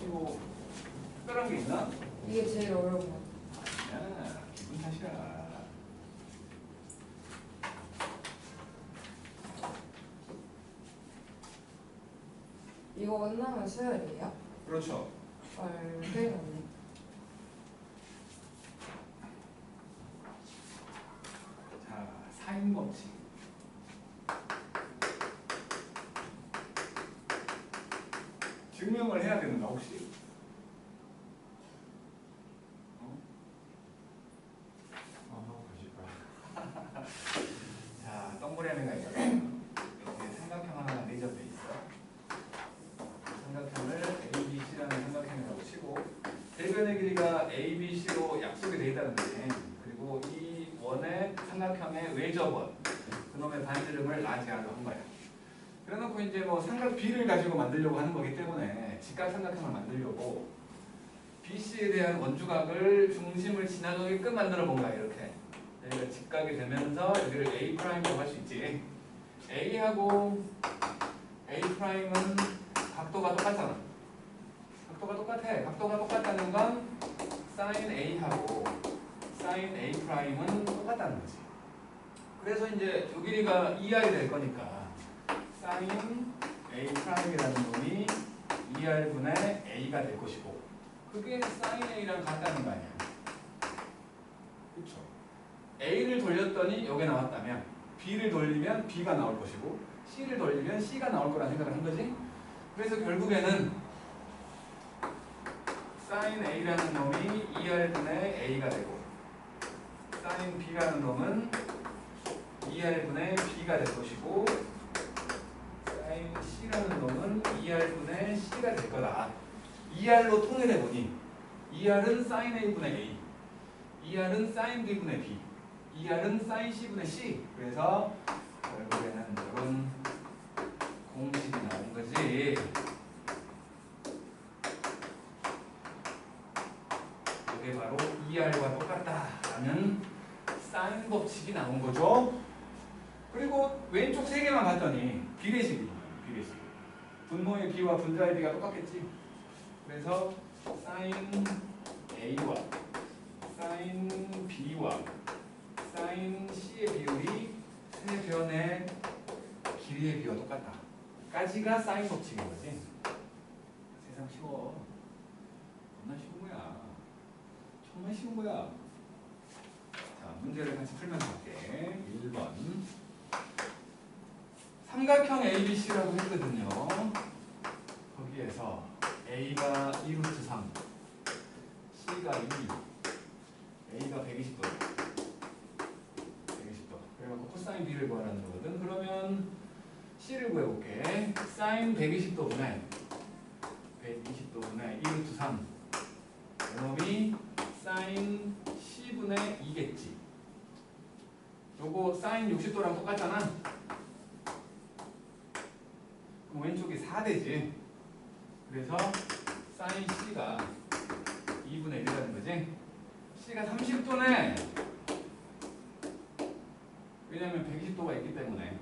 뭐 특별한 게 있나? 이게 제일 어려운 거. 야, 기분 탓이야. 이거 끝나면 수열이에요? 그렇죠. 꽤 많네. 자, 사인 법칙. 증명을 해야 되는가 혹시? 하고 가실까요? 자, 동그라미가 있잖아요. 여기에 삼각형 하나가 내접돼 있어. 삼각형을 ABC라는 삼각형이라고 치고 대변의 길이가 ABC로 약속이 돼 있다는 거지. 그리고 이 원의 삼각형의 외접원 그놈의 반지름을 라지하로 한 거야. 그래놓고 이제 뭐 삼각 B를 가지고 만들려고 하는 거기 때문에 직각 삼각형을 만들려고 BC에 대한 원주각을 중심을 지나가게끔 만들어 본 거야. 이렇게 여기가 직각이 되면서 여기를 A'라고 할 수 있지. A하고 A'은 각도가 똑같잖아. 각도가 똑같아. 각도가 똑같다는 건 sin A하고 sin A'은 똑같다는 거지. 그래서 이제 요 길이가 2R이 될 거니까 sin A'이라는 놈이 2R분의 A가 될 것이고 그게 sin A랑 같다는 거 아니야. 그렇죠. A를 돌렸더니 여기 나왔다면 B를 돌리면 B가 나올 것이고 C를 돌리면 C가 나올 거라는 생각을 한 거지. 그래서 결국에는 sin A라는 놈이 2R분의 A가 되고 sin B라는 놈은 2R분의 B가 될 것이고 sin C라는 놈은 2R분의 C가 될 거다. 2R로 통일해보니 2R은 sin A분의 A 2R은 sin B분의 B 2R은 sin C분의 C. 그래서 결국에는 이런 공식이 나온 거지. 이게 바로 2R과 똑같다라는 사인 법칙이 나온 거죠. 그리고 왼쪽 세 개만 봤더니 비례식이 비례식. 분모의 B와 분자의 B가 똑같겠지. 그래서 sin A와 sin B와 sin C의 비율이 세 변의 길이의 비와 똑같다. 까지가 사인 법칙인 거지. 세상 쉬워. 겁나 쉬운 거야. 정말 쉬운 거야. 자, 문제를 같이 풀면서 할게. 1번. 삼각형 ABC라고 했거든요. 거기에서 A가 2루트 3, C가 2, A가 120도. 120도. 그래갖고 코사인 B를 구하라는 거거든. 그러면 C를 구해볼게. 사인 120도분의 2루트 3. 이놈이 사인 C분의 2겠지. 요거 사인 60도랑 똑같잖아. 그럼 왼쪽이 4되지. 그래서 사인 C가 2분의 1이라는 거지. C가 30도네. 왜냐면 120도가 있기 때문에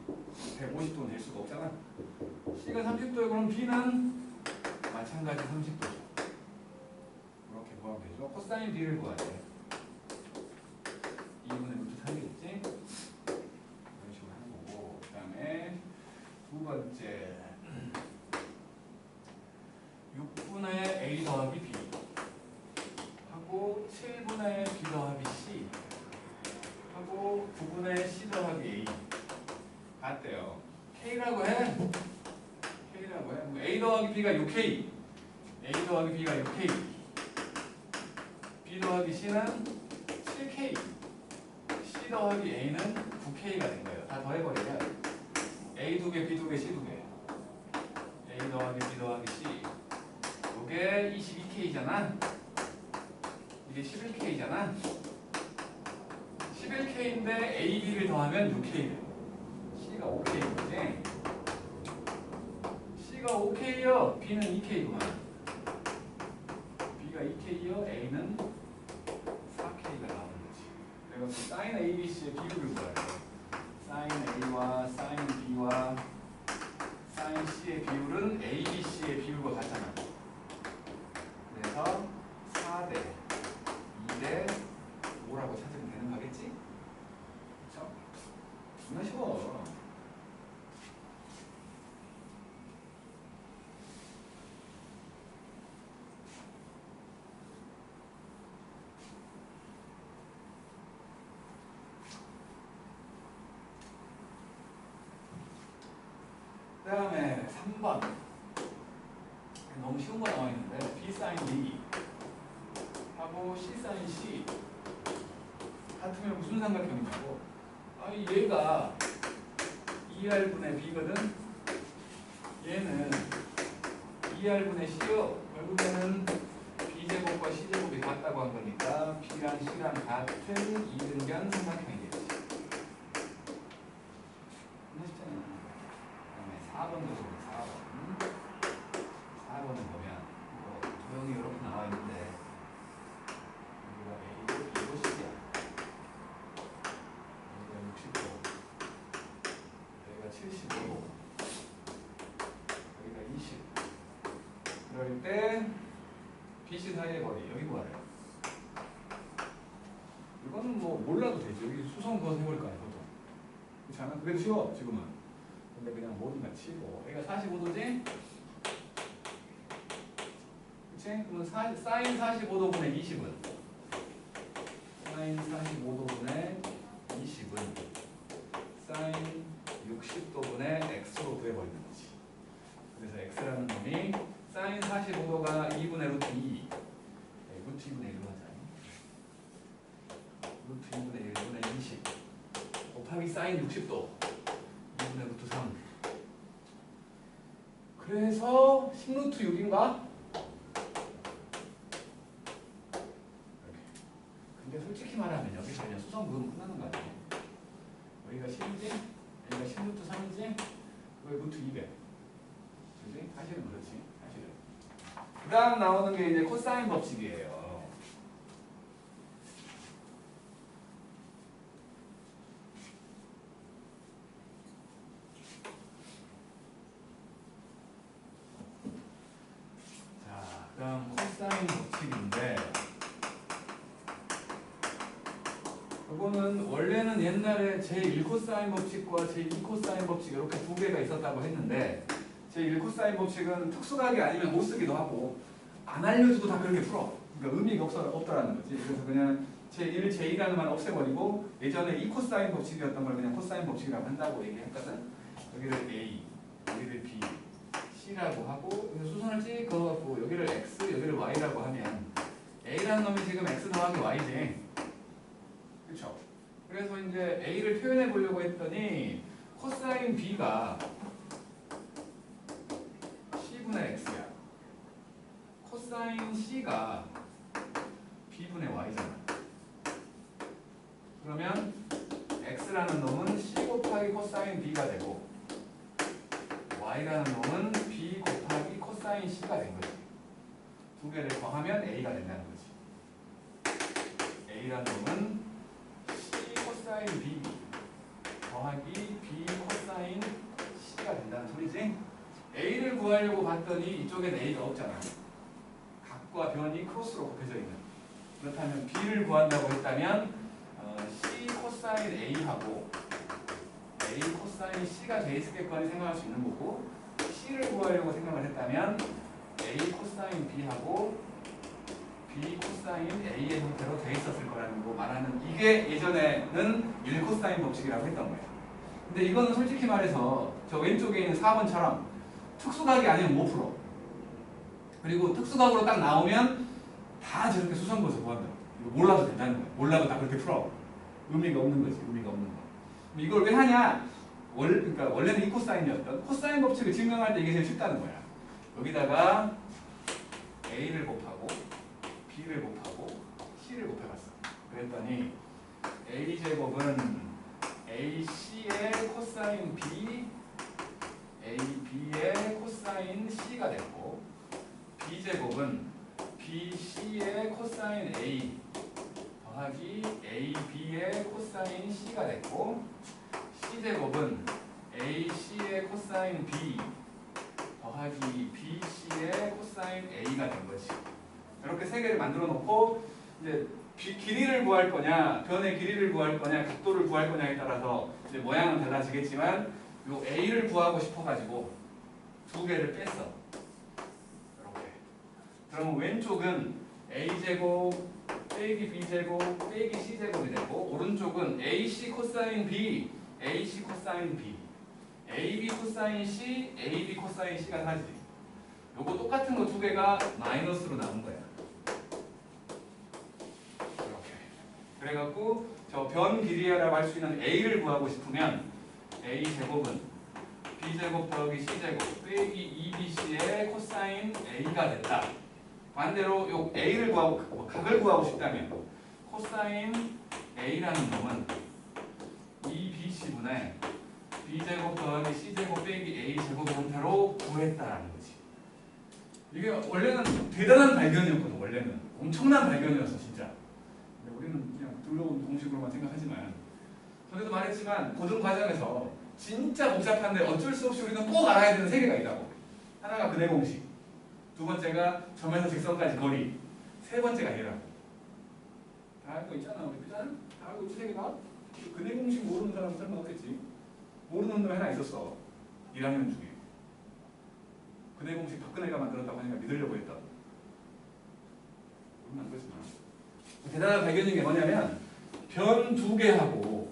150도는 될 수가 없잖아. C가 30도에 그럼 B는 마찬가지 30도죠. 이렇게 구하면 되죠. 코사인 B를 구해야 돼. 2분의 루트 3이겠지? 이런 식으로 하는 거고. 그 다음에 두 번째 6분의 A 더하기 B 하고 7분의 B 더하기 C 하고 9분의 C 더하기 A 같대요. K라고 해. K라고 해. 뭐 A 더하기 B가 6K A 더하기 B가 6K B 더하기 C는 7K C 더하기 A는 9K가 된 거예요. 다 더해버리면 A 2개, B 2개, C 2개 A 더하기 B 더하기 C 이게 22K잖아. 이게 11K잖아. 11K인데 A, B를 더하면 6K. C가 5K인 거지. C가 5K요. B는 2K구만. B가 2K요. A는 4K가 나오는 거지. 그래서 sin ABC의 비율을 구해야 돼. sin A와 sin B와 sin C의 비율은 ABC의 비율과 같잖아. 그 다음에 3번. 너무 쉬운 거 나와 있는데 B 사인 B 하고 C 사인 C 같으면 무슨 삼각형이냐고. 아니 얘가 2R분의 B거든. 얘는 2R분의 C요. 결국에는 B제곱과 C제곱이 같다고 한 거니까 B랑 C랑 같은 이등변 삼각형이겠지. 쉽잖아요. 그다음에 4번도 보면 4번은 보면 이거 도형이 이렇게 나와 있는데 여기가 A고 B고 C야. 여기가 60도, 여기가 75도, 여기가 20. 그럴 때 BC 사이의 거리 여기 구하래요. 이거는 뭐 몰라도 되죠. 여기 수성 그거 해볼 거 아니야 보통. 그렇잖아. 그래도 쉬워 지금은. 근데 그냥 모든 걸 치고 여기가 45도지? 그치? 그러면 사인 45도분의 20은 사인 45도분의 20은 사인 60도분의 x로 구해버리는 거지. 그래서 x라는 놈이 사인 45도가 2분의 루트 2 루트 2분의 1로 하자. 루트 2분의 1분의 20 곱하기 사인 60도 2분의 루트 3. 그래서 10루트 6인가? 근데 솔직히 말하면 여기서 그냥 수성 그으면 끝나는 거 아니에요? 여기가 10이지? 여기가 10루트 3이지? 여기 루트 200. 그지? 사실은 그렇지. 사실은. 그 다음 나오는 게 이제 코사인 법칙이에요. 그다음 코사인 법칙인데 이거는 원래는 옛날에 제1코사인 법칙과 제2코사인 법칙 이렇게 두 개가 있었다고 했는데 제1코사인 법칙은 특수각이 아니면 못 쓰기도 하고 안 알려줘도 다 그렇게 풀어. 그러니까 의미가 없다라는 거지. 그래서 그냥 제1, 제2라는 말 없애버리고 예전에 2코사인 법칙이었던 걸 그냥 코사인 법칙이라고 한다고 얘기했거든. 여기를 A, 여기를 B C라고 하고 수선을 찍어갖고 여기를 X, 여기를 Y라고 하면 A라는 놈이 지금 X 더하기 Y지. 그쵸? 그래서 이제 A를 표현해 보려고 했더니 코사인 B가 C분의 X야. 코사인 C가 B분의 Y잖아. 그러면 X라는 놈은 C 곱하기 코사인 B가 되고 Y라는 놈은 B 곱하기 코사인 C가 된 거지. 두 개를 더하면 A가 된다는 거지. A라는 놈은 C 코사인 B 더하기 B 코사인 C가 된다는 소리지. A를 구하려고 봤더니 이쪽엔 A가 없잖아. 각과 변이 크로스로 곱해져 있는. 그렇다면 B를 구한다고 했다면 C 코사인 A하고 A 코사인 C가 돼 있겠거니 생각할 수 있는 거고 C를 구하려고 생각을 했다면 A 코사인 B하고 B 코사인 A의 형태로 돼 있었을 거라는 거 말하는 이게 예전에는 1코사인 법칙이라고 했던 거예요. 근데 이거는 솔직히 말해서 저 왼쪽에 있는 4번처럼 특수각이 아니면 못 풀어. 그리고 특수각으로 딱 나오면 다 저렇게 수성거에서 구한다. 이거 몰라도 된다는 거야. 몰라도 다 그렇게 풀어. 의미가 없는 거지. 의미가 없는 거. 이걸 왜 하냐? 그러니까 원래는 2코사인이었던 코사인 법칙을 증명할 때 이게 제일 쉽다는 거야. 여기다가 A를 곱하고 B를 곱하고 C를 곱해봤어. 그랬더니 A제곱은 AC의 코사인 B, AB의 코사인 C가 됐고 B제곱은 BC의 코사인 A 더하기 AB의 코사인 C가 됐고 C제곱은 AC의 코사인 B 더하기 BC의 코사인 A가 된 거지. 이렇게 세 개를 만들어 놓고 이제 길이를 구할 거냐, 변의 길이를 구할 거냐, 각도를 구할 거냐에 따라서 이제 모양은 달라지겠지만 요 A를 구하고 싶어가지고 두 개를 뺐어. 이렇게. 그러면 왼쪽은 A제곱 빼기 B제곱 빼기 C제곱이 되고 오른쪽은 AC 코사인 B, AC 코사인 B, AB 코사인 C, AB 코사인 C가 사지. 요거 똑같은 거 두 개가 마이너스로 나온 거야. 이렇게. 그래갖고 저 변 길이라고 할 수 있는 A를 구하고 싶으면 A 제곱은 B 제곱 더하기 C 제곱 빼기 2BC의 코사인 A가 됐다. 반대로 요 A를 구하고 각을 구하고 싶다면 코사인 A라는 놈은 2BC분의 B제곱 더하기 C제곱 빼기 A제곱 형태로 구했다라는 거지. 이게 원래는 대단한 발견이었거든. 원래는 엄청난 발견이었어 진짜. 근데 우리는 그냥 들러온 공식으로만 생각하지만 전에도 말했지만 고등 과정에서 진짜 복잡한데 어쩔 수 없이 우리는 꼭 알아야 되는 세 개가 있다고. 하나가 근해 공식, 두 번째가 점에서 직선까지 거리, 세 번째가 얘라고. 다 알고 있잖아 우리 그잖아? 다 알고 있지 세 개가? 근해 공식 모르는 사람은 설마 없겠지. 모르는 놈이 하나 있었어 1학년 중에. 근해 공식 박근혜가 만들었다고 하니까 믿으려고 했다고. 그러면 안 그렇지만 대단한 발견인 게 뭐냐면 변 두 개하고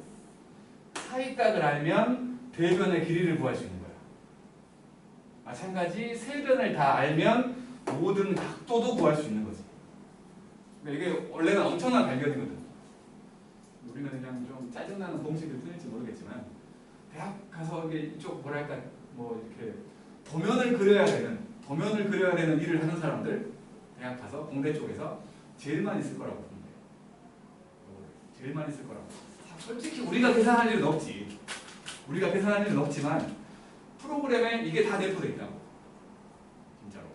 사이각을 알면 대변의 길이를 구할 수 있는 거야. 마찬가지 세 변을 다 알면 모든 각도도 구할 수 있는 거지. 그러니까 이게 원래는 엄청난 발견이거든. 우리는 그냥 좀 짜증나는 공식을 쓰는지 모르겠지만 대학 가서 이게 이쪽 뭐랄까 뭐 이렇게 도면을 그려야 되는 일을 하는 사람들 대학 가서 공대 쪽에서 제일 많이 쓸 거라고 보는데 제일 많이 쓸 거라고. 솔직히 우리가 계산할 일은 없지. 우리가 계산할 일은 없지만 프로그램에 이게 다 내포되어 있다고. 진짜로.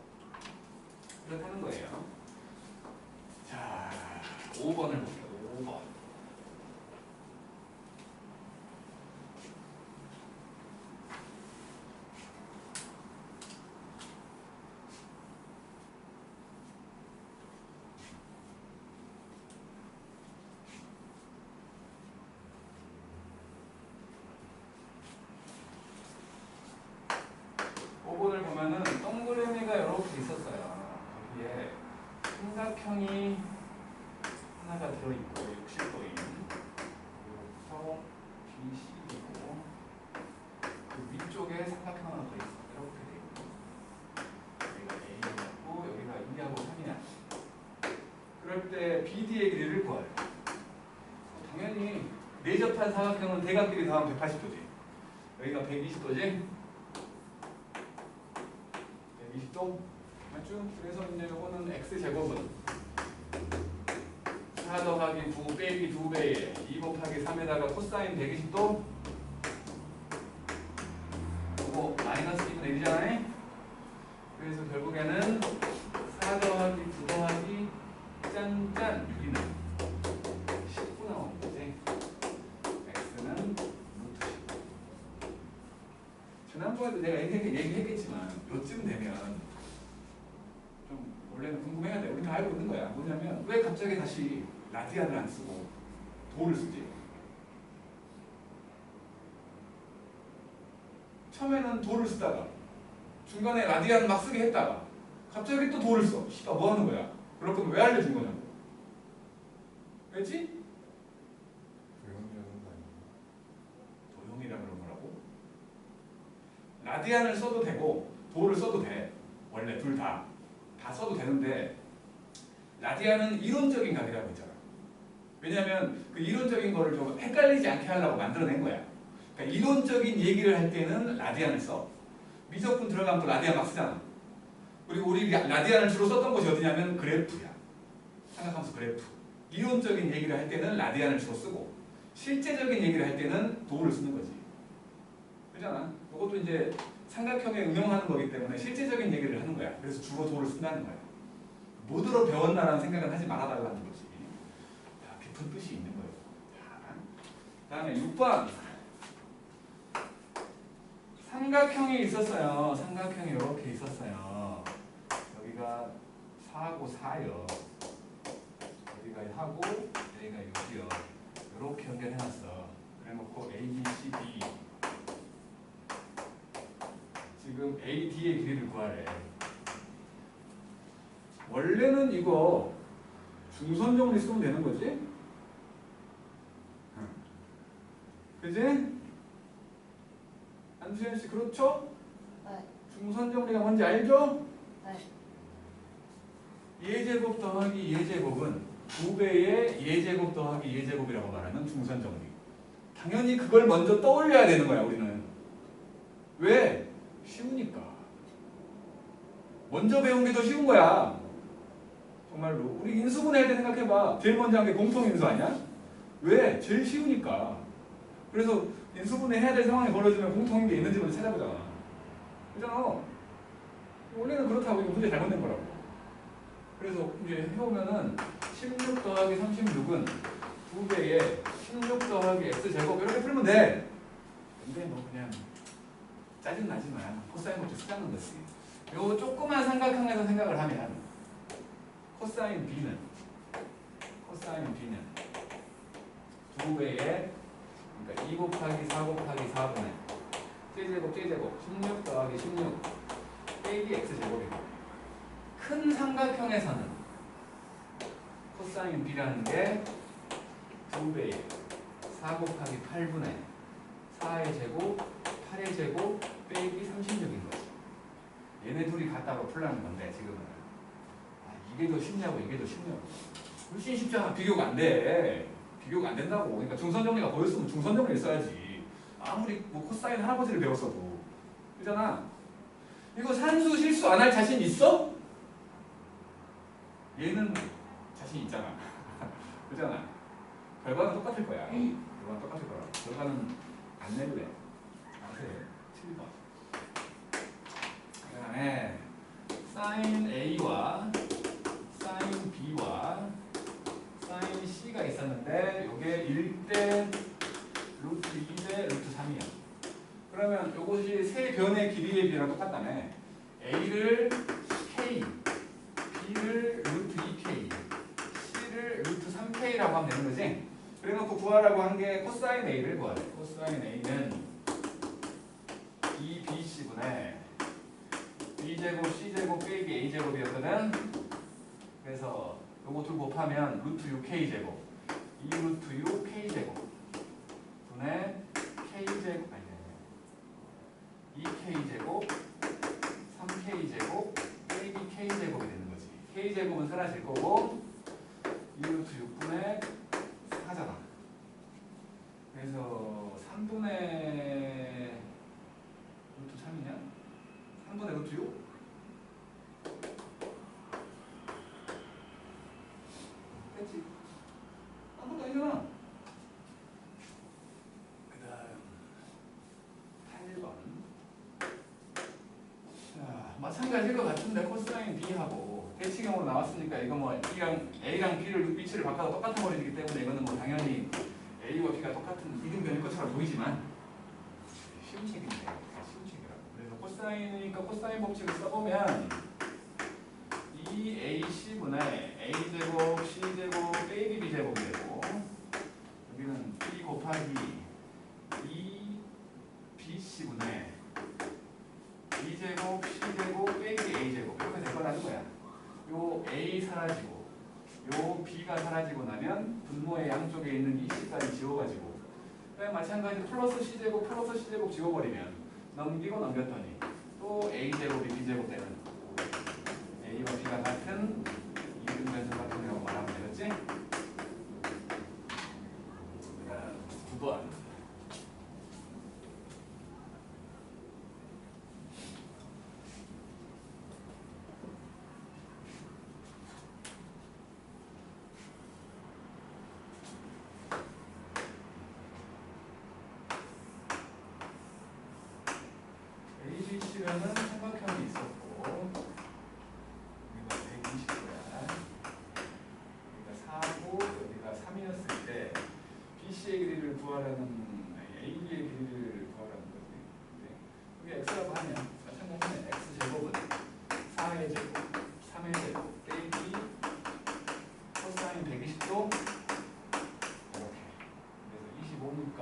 그렇다는 거예요. 자, 5번을 볼게요. 5번. 을 보면은 동그라미가 이렇게 있었어요. 거기에 삼각형이 하나가 들어있고 60도인 여기부터 BC이고 그 위쪽에 삼각형 하나 더 있어. 이렇게 돼 있고 여기가 A였고 여기가 2하고 3이야. 그럴 때 BD의 길이를 구하래. 당연히 내접한 삼각형은 대각길이 더하면 180도지. 여기가 120도지. 120도 맞죠? 그래서 이제 이거는 x제곱은 4 더하기 9 빼기 2배에 2 곱하기 3에다가 코사인 120도 이거 마이너스 2분의 1이잖아요. 그래서 결국에는 4 더하기 9 더하기 짠짠 6이는 19 나오는 거지. x는 루트 19. 지난번에도 내가 얘기했겠지만 요쯤 되면 좀 원래는 궁금해야 돼. 우리 다 알고 있는 거야. 뭐냐면 왜 갑자기 다시 라디안을 안 쓰고 도를 쓰지? 처음에는 도를 쓰다가 중간에 라디안 막 쓰게 했다가 갑자기 또 도를 써. 씨발 뭐 하는 거야? 그럴 거면 왜 알려준 거냐고. 왜지? 도형이라 그런 거라고? 라디안을 써도 되고 도를 써도 돼. 원래 둘 다 써도 되는데 라디안은 이론적인 각이라고 있잖아. 왜냐하면 그 이론적인 거를 좀 헷갈리지 않게 하려고 만들어낸 거야. 그러니까 이론적인 얘기를 할 때는 라디안을 써. 미적분 들어가면 또 라디안 막 쓰잖아. 그리고 우리 라디안을 주로 썼던 곳이 어디냐면 그래프야. 삼각함수 그래프. 이론적인 얘기를 할 때는 라디안을 주로 쓰고 실제적인 얘기를 할 때는 도를 쓰는 거지. 그렇잖아. 이것도 이제 삼각형에 응용하는 거기 때문에 실제적인 얘기를 하는 거야. 그래서 주로 도를 쓴다는 거야. 못 들어 배웠나라는 생각은 하지 말아달라는 거지. 자, 깊은 뜻이 있는 거예요. 자, 다음에 6번. 삼각형이 있었어요. 삼각형이 이렇게 있었어요. 여기가 4하고 4요. 여기가 4고 여기가 6이요. 이렇게 연결해놨어. 그래놓고 A, B, C, D. 지금 AD의 길이를 구하래. 원래는 이거 중선정리 쓰면 되는 거지? 그지? 한수현 씨 혹시 그렇죠? 네. 중선 정리가 뭔지 알죠? 네. 예제곱 더하기 예제곱은 2배의 예제곱 더하기 예제곱이라고 말하는 중선 정리. 당연히 그걸 먼저 떠올려야 되는 거야 우리는. 왜? 쉬우니까. 먼저 배운 게 더 쉬운 거야. 정말로. 우리 인수분해 할 때 생각해봐. 제일 먼저 한 게 공통인수 아니야? 왜? 제일 쉬우니까. 그래서 인수분해 해야 될 상황이 벌어지면 공통인 게 있는지 먼저 찾아보잖아. 그잖아. 원래는 그렇다고 이거 문제 잘못된 거라고. 그래서 이제 해보면은 16 더하기 36은 2배에 16 더하기 x제곱 이렇게 풀면 돼. 근데 뭐 그냥 짜증나지만 코사인 법칙 쓰자는 거지. 요 조그만 삼각형에서 생각을 하면 코사인 b는 2배에 그러니까 2 곱하기 4 곱하기 4분의 제곱 16 더하기 16 빼기 x제곱이고 큰 삼각형에서는 코사인 b라는 게 2배에 4 곱하기 8분의 4의 제곱 8의 제곱 빼기 36인 거지. 얘네 둘이 같다고 풀라는 건데 지금은 이게 더 쉽냐고 이게 더 쉽냐고. 훨씬 쉽잖아. 비교가 안 돼. 비교가 안 된다고. 그러니까 중선 정리가 보였으면 중선 정리를 써야지. 아무리 뭐 코사인 할아버지를 배웠어도. 그잖아. 이거 산수 실수 안 할 자신 있어? 얘는 자신 있잖아. 그잖아. 결과는 똑같을 거야. 결과는 똑같을 거야. 결과는 안 낼래. 아 그래. 7번. 그 다음에 sin A와 sin B와 sin C가 있었는데 이게 1대 루트 2대 루트 3이야. 그러면 이것이 세 변의 길이의 비랑 똑같다며. A를 K, B를 루트 2K, C를 루트 3K라고 하면 되는 거지. 그래놓고 구하라고 한 게 코사인 A를 구하래. 코사인 A는 2BC분의 B제곱 C제곱 빼기 A제곱이었거든. 그래서 요거 둘 곱하면 루트 6K제곱 2 루트 6K제곱 분의 K제곱 아니 2K제곱 3K제곱 빼기 K제곱이 되는 거지. K제곱은 사라질 거고 2 루트 6분의 4잖아. 그래서 3분의 루트 3이냐? 3분의 루트 6? 됐지? 아무것도 아니잖아. 그 다음 8번. 자, 마찬가지일 것 같은데 코사인 B하고 대칭형으로 나왔으니까 이거 뭐 A랑 B를 위치를 바꿔서 똑같은 거리이기 때문에 이거는 뭐 당연히 A와 B가 똑같은 이등변일 것처럼 보이지만 쉬운 책인데 쉬운 책이라고. 그래서 코사인이니까 코사인 법칙을 써보면 2AC분의 A제곱 C제곱 빼기 B제곱이 되고 여기는 B 곱하기 2BC분의 B제곱 C제곱 빼기 A제곱 이렇게 될 거라는 거야. 요 A 사라지고 요 B가 사라지고 나면 분모의 양쪽에 있는 이 C까지 지워가지고 그냥 마찬가지로 플러스 C제곱 지워버리면 넘기고 넘겼더니 또 A제곱이 B제곱 되는 A와 B가 같은 이등변 삼각형이라고 말하면 되겠지? 9번. ABC라는 삼각형이 있었고 여기가 120도야. 여기가 4고 여기가 3이었을 때 BC의 길이를 구하라는 AB의 길이를 구하라는 거지. 네. 여기 X라고 하면 마찬가지는 X제곱은 4의 제곱, 3의 제곱 빼기 코사인 120도 이렇게. 그래서 25니까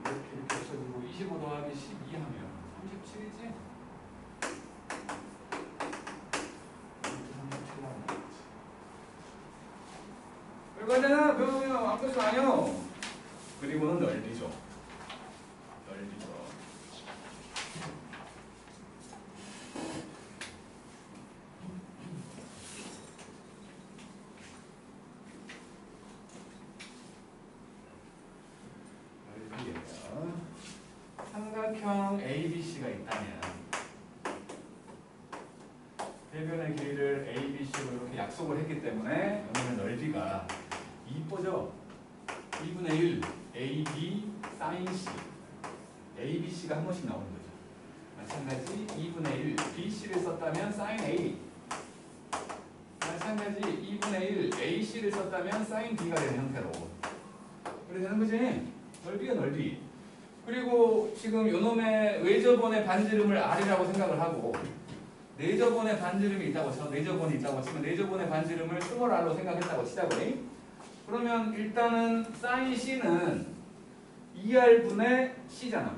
이렇게 없어지고 25 더하기 12 하면 37이지? 결과잖아. 그러면 아무것도 아니요. 그리고는 넓이죠. 넓이죠. 삼각형 ABC가 있다면 대변의 길이를 ABC로 이렇게 약속을 했기 때문에 여기는 넓이가 이쁘죠? 2분의 1 AB sin C ABC가 한 번씩 나오는 거죠. 마찬가지 2분의 1 BC를 썼다면 sin A 마찬가지 2분의 1 AC를 썼다면 sin B가 되는 형태로 그래 되는 거지? 넓이가 넓이. 그리고 지금 요놈의 외접원의 반지름을 R이라고 생각을 하고 내접원의 반지름이 있다고 쳐. 내접원이 있다고 치면 내접원의 반지름을 스몰 r로 생각했다고 치자고. 그러면 일단은 sin C는 2R분의 C잖아.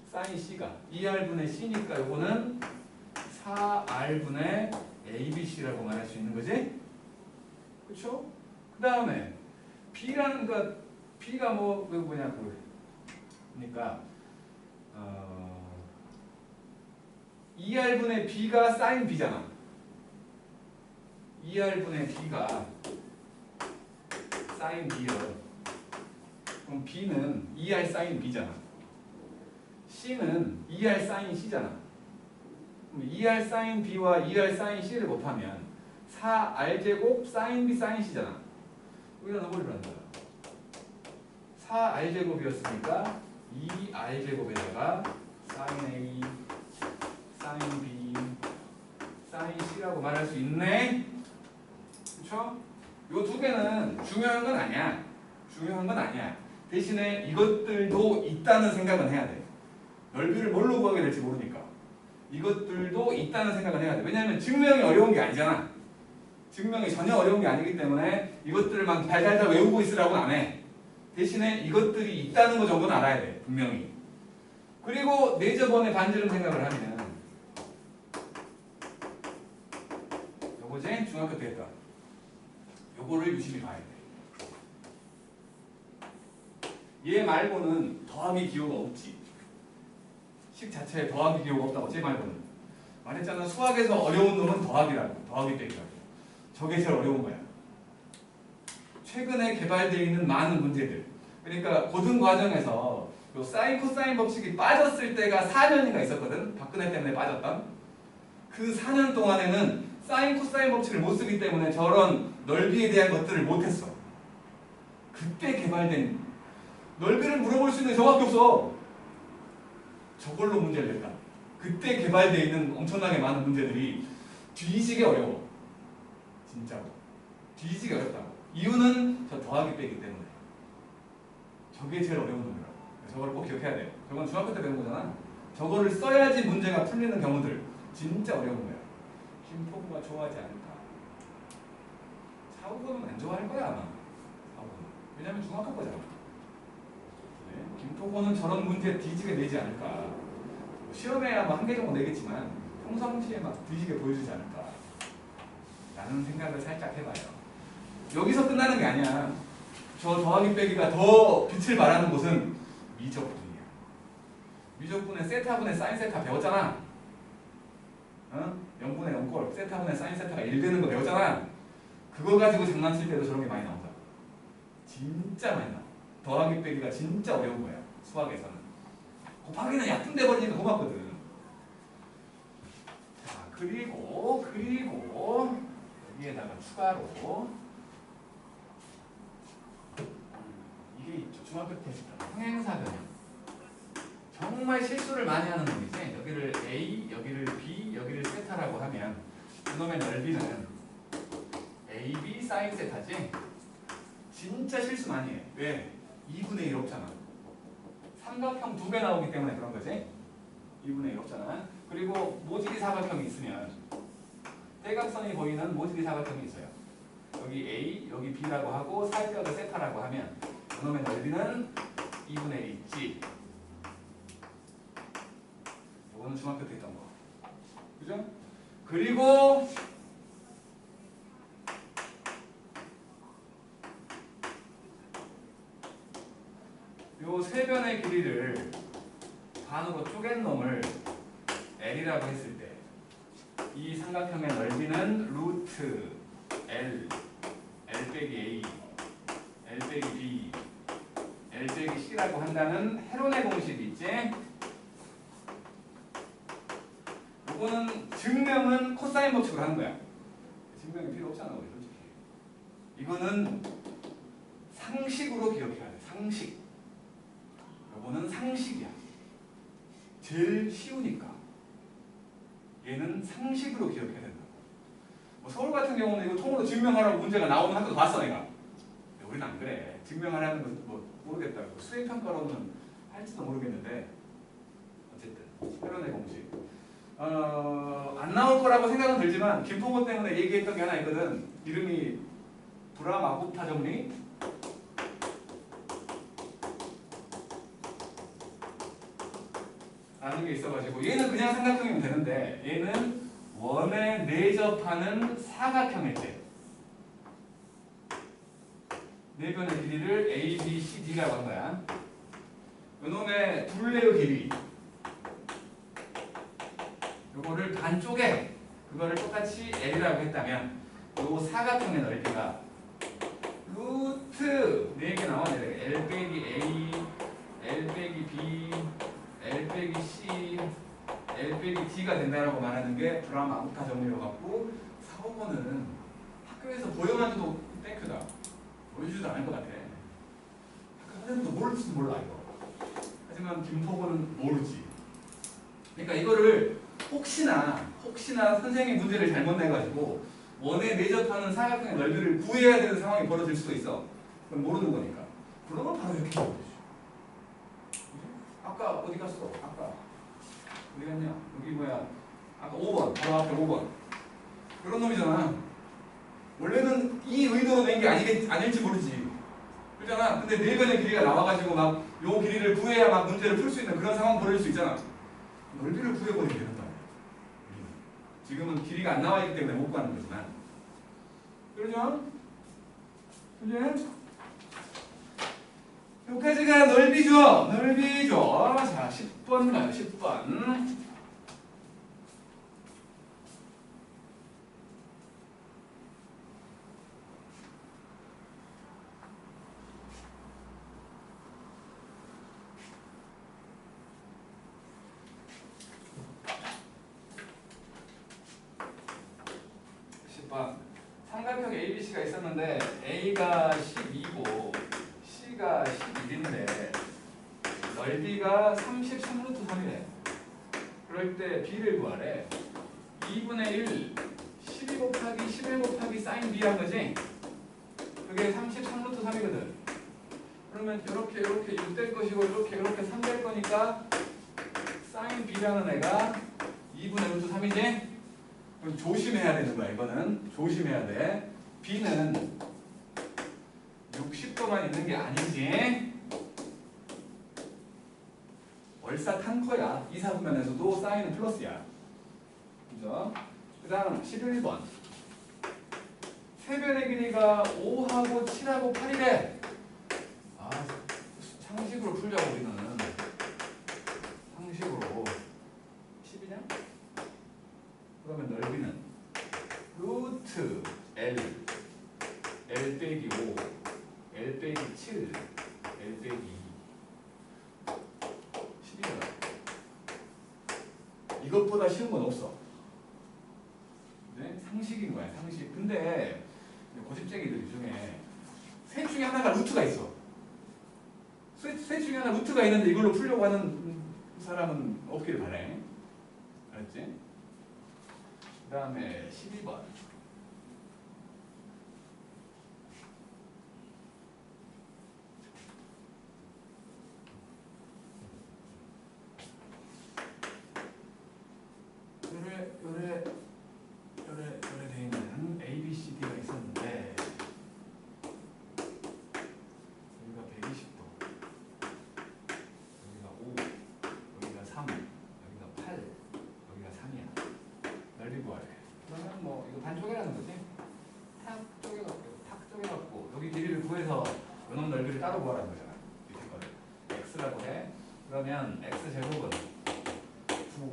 sin C가 2R분의 C니까 요거는 4R분의 ABC라고 말할 수 있는 거지? 그쵸? 그 다음에 B라는 거 B가 뭐냐 그러니까 2R분의 B가 sin B잖아. 2R분의 B가 sin B요. 그럼 B는 2R sin B잖아. C는 2R sin C잖아. 그럼 2R sin B와 2R sin C를 곱하면 4R제곱 sin B sin C잖아. 여기다 넣어버리면 안 돼. 4R제곱이었으니까 2R제곱에다가 sin A, sin B, sin C라고 말할 수 있네. 그쵸? 요 두 개는 중요한 건 아니야. 중요한 건 아니야. 대신에 이것들도 있다는 생각은 해야 돼. 넓이를 뭘로 구하게 될지 모르니까. 이것들도 있다는 생각은 해야 돼. 왜냐하면 증명이 어려운 게 아니잖아. 증명이 전혀 어려운 게 아니기 때문에 이것들을 막 달달달 외우고 있으라고는 안 해. 대신에 이것들이 있다는 거 정도는 알아야 돼. 분명히. 그리고 내접원의 반지름 생각을 하면 요거지? 중학교 때 했다. 요거를 유심히 봐야 돼. 얘 말고는 더하기 기호가 없지. 식 자체에 더하기 기호가 없다고. 쟤 말고는. 말했잖아. 수학에서 어려운 놈은 더하기라고. 더하기 빼기라고. 저게 제일 어려운 거야. 최근에 개발되어 있는 많은 문제들. 그러니까 고등 과정에서 요 사인 코사인 법칙이 빠졌을 때가 4년인가 있었거든. 박근혜 때문에 빠졌던. 그 4년 동안에는 사인 코사인 법칙을 못 쓰기 때문에 저런 넓이에 대한 것들을 못했어. 그때 개발된 넓이를 물어볼 수 있는 저밖에 없어. 저걸로 문제를 냈다. 그때 개발되어 있는 엄청나게 많은 문제들이 뒤지게 어려워. 진짜로. 뒤지게 어렵다고. 이유는 저 더하기 빼기 때문에. 저게 제일 어려운 놈이라고. 저걸 꼭 기억해야 돼. 저건 중학교 때 배운 거잖아. 저거를 써야지 문제가 풀리는 경우들. 진짜 어려운 거야. 김포구가 좋아하지 않을까? 사우고는 안 좋아할 거야 아마. 사우고는. 왜냐면 중학교 거잖아. 네? 김포구는 저런 문제 뒤지게 내지 않을까. 시험에 아마 한 개 정도 내겠지만 평상시에 막 뒤지게 보여주지 않을까. 라는 생각을 살짝 해봐요. 여기서 끝나는 게 아니야. 저 더하기 빼기가 더 빛을 발하는 곳은 미적분이야. 미적분의 세타분의 사인 세타 배웠잖아. 어? 0분의 0꼴 세타분의 사인 세타가 1 되는 거 배웠잖아. 그거 가지고 장난칠 때도 저런 게 많이 나온다. 진짜 많이 나와. 더하기 빼기가 진짜 어려운 거야. 수학에서는. 곱하기는 약분돼 버리니까 고맙거든. 자, 그리고 여기에다가 추가로 이게 있죠. 중학교 때 했다. 평행사 변형. 정말 실수를 많이 하는 놈이지. 여기를 A, 여기를 B, 여기를 세타라고 하면 그놈의 넓이는 AB sin 세타지. 진짜 실수 많이 해. 왜? 2분의 1 없잖아. 삼각형 2개 나오기 때문에 그런 거지. 2분의 1 없잖아. 그리고 모질이 사각형이 있으면 대각선이 보이는 모질이 사각형이 있어요. 여기 A, 여기 B라고 하고 사지역을 세타라고 하면 그놈의 넓이는 2분의 1 있지. 이거는 중학교 때 했던 거. 그죠? 그리고 요 세 변의 길이를 반으로 쪼갠 놈을 L이라고 했을 때 이 삼각형의 넓이는 루트 L, L 빼기 A, L 빼기 B, L 빼기 C라고 한다는 헤론의 공식이 있지? 요거는 증명은 코사인 법칙으로 하는 거야. 증명이 필요 없잖아 우리 솔직히. 이거는 상식으로 기억해야 돼. 상식. 요거는 상식이야. 제일 쉬우니까. 얘는 상식으로 기억해야 된다. 뭐 서울 같은 경우는 이거 통으로 증명하라고 문제가 나오는 학교도 봤어 내가. 근데 우리는 안 그래. 증명하라는 건 뭐 모르겠다. 수행평가로는 할지도 모르겠는데 어쨌든 회론의 공식. 안 나올 거라고 생각은 들지만 김포고 때문에 얘기했던 게 하나 있거든. 이름이 브라마구타 정리. 아는 게 있어가지고 얘는 그냥 삼각형이면 되는데 얘는 원에 내접하는 사각형일 때 네 변의 길이를 A, B, C, D라고 한 거야. 요놈의 둘레의 길이 요거를 반쪽에 그거를 똑같이 L이라고 했다면 요 사각형의 넓이가 루트 4개 나왔네. L 빼기 A, L 빼기 B, L 빼기 C, L 빼기 D가 된다라고 말하는 게 브라마구타 정리로 갖고 4, 5번은 학교에서 보여만 줘도 땡큐다. 보여주지도 않을 것 같아. 학교 선생님도 모를지도 몰라 이거. 하지만 김포고는 모르지. 그러니까 이거를 혹시나 선생님이 문제를 잘못 내가지고 원에 내접하는 사각형의 넓이를 구해야 되는 상황이 벌어질 수도 있어. 그럼 모르는 거니까. 그러면 바로 이렇게 하면 되지. 아까 어디 갔어? 아까 어디 갔냐? 여기 뭐야? 아까 5번 바로 앞에 5번 그런 놈이잖아. 원래는 이 의도로 낸 게 아닐지 모르지. 그렇잖아. 근데 네 변의 길이가 나와가지고 막 요 길이를 구해야 막 문제를 풀 수 있는 그런 상황 벌어질 수 있잖아. 넓이를 구해버리면 되는다. 지금은 길이가 안 나와 있기 때문에 못 구하는 거지만. 그러죠? 그지? 여기까지가 넓이죠. 넓이죠. 자, 10번 가요. 10번. 삼각형 ABC가 있었는데 A가 12고 C가 11인데 넓이가 33루트 3이래. 그럴 때 B를 구하래. 2분의 1 12 곱하기 11 곱하기 사인 B 한 거지? 그게 33루트 3이거든. 그러면 이렇게 6 될 것이고 이렇게 3 될 거니까 사인 B라는 애가 2분의 루트 3이지? 그럼 조심해야 되는 거야. 이거는 조심해야 돼. B는 60도만 있는 게 아니지. 월사탄 거야. 이사분면에서도 사인은 플러스야. 그죠? 그 다음 11번. 세 변의 길이가 5하고 7하고 8이래. 아, 상식으로 풀자고 우리는. 상식으로. 10이냐? 그러면 넓이는 루트 L 빼기 5 L 빼기 7 L 빼기 2 10이잖아. 이것보다 쉬운 건 없어. 네? 상식인 거야. 상식. 근데 고집쟁이들 중에 셋 중에 하나가 루트가 있어. 셋 중에 하나 루트가 있는데 이걸로 풀려고 하는 사람은 없길 바래. 알았지? 그 다음에 12번. 요래 돼 있는 A, B, C, D가 있었는데 여기가 120도, 여기가 5, 여기가 3, 여기가 8, 여기가 3이야. 넓이 구하래. 그러면 뭐 이거 반쪽이라는 거지. 탁 쪼개갖고 여기 길이를 구해서 요놈 넓이를 따로 구하라는 거잖아. 밑에 거를 x라고 해. 그러면 x 제곱은 9,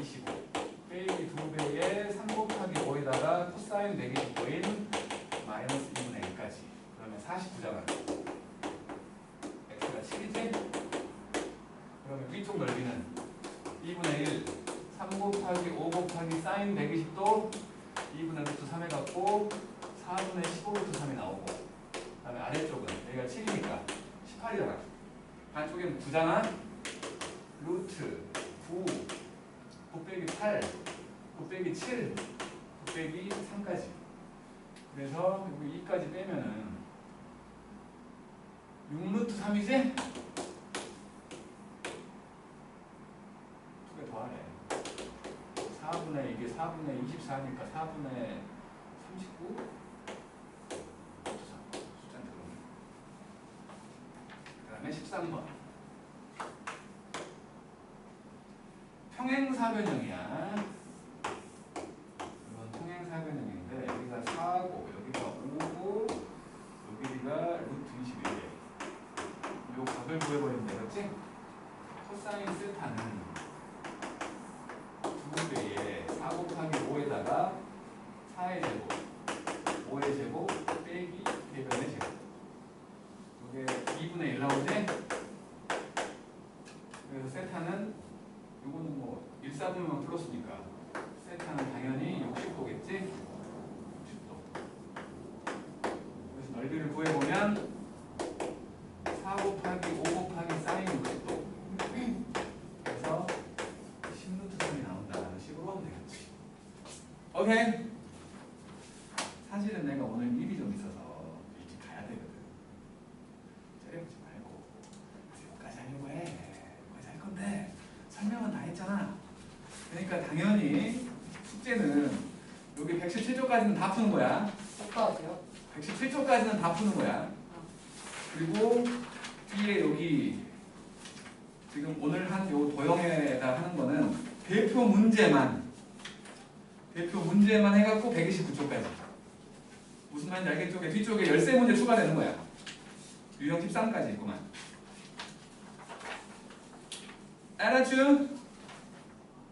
25 빼기 2배의 3 곱하기 5에다가 코사인 네게티브인 마이너스 2분의 1까지. 그러면 49잖아. x가 7이지? 그러면 위쪽 넓이는 2분의 1, 3 3 곱하기 5 곱하기 사인 120도 2분의 루트 3 해갖고 4분의 15 루트 3이 나오고 그 다음에 아래쪽은 여기가 7이니까 18이잖아. 반쪽에는 9잖아. 루트 9 곱빼기 8 곱빼기 7 곱빼기 3까지. 그래서 여기 2까지 빼면은 6루트 3이지? 2개 더하네. 4분의 이게 4분의 24니까 4분의 39 숫자 들어오네. 그 다음에 13번 평행사변형이야. 이건 평행사변형인데 여기가 4고 여기가 5고 여기가 루트 21이에요. 요 각을 구해버리면 되겠지? 코사인 세타는 2배에 4 곱하기 5에다가 4의 제곱 5의 제곱 빼기 대변의 제곱 이게 2분의 1 나오지? 그래서 세타는 요거는 뭐 1/4분만 풀었으니까 세타는 당연히 60도겠지? 60도. 그래서 넓이를 구해보면 4 곱하기 5 곱하기 사인 60도. 그래서 10루트 3이 나온다는 식으로 하면 되겠지. 오케이. 사실은 내가 오늘 일이 좀 있어서 일찍 가야 되거든. 째려보지 말고 여기까지 하려고 해. 여기까지 할 건데 설명은 다 했잖아. 그러니까 당연히 숙제는 여기 117조까지는 다 푸는 거야. 어떠하세요? 117조까지는 다 푸는 거야. 그리고 뒤에 여기 지금 오늘 한 요 도형에다 하는 거는 대표 문제만 해갖고 129조까지. 무슨 말인지 알겠죠? 뒤쪽에 13문제 추가되는 거야. 유형 13까지 있구만. 알았죠?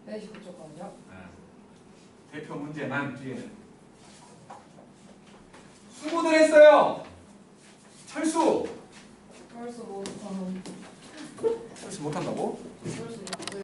129초까지요? 대표 문제만 뒤에는. 수고들 했어요. 철수. 펄스 못하는 철수 못한다고? 펄스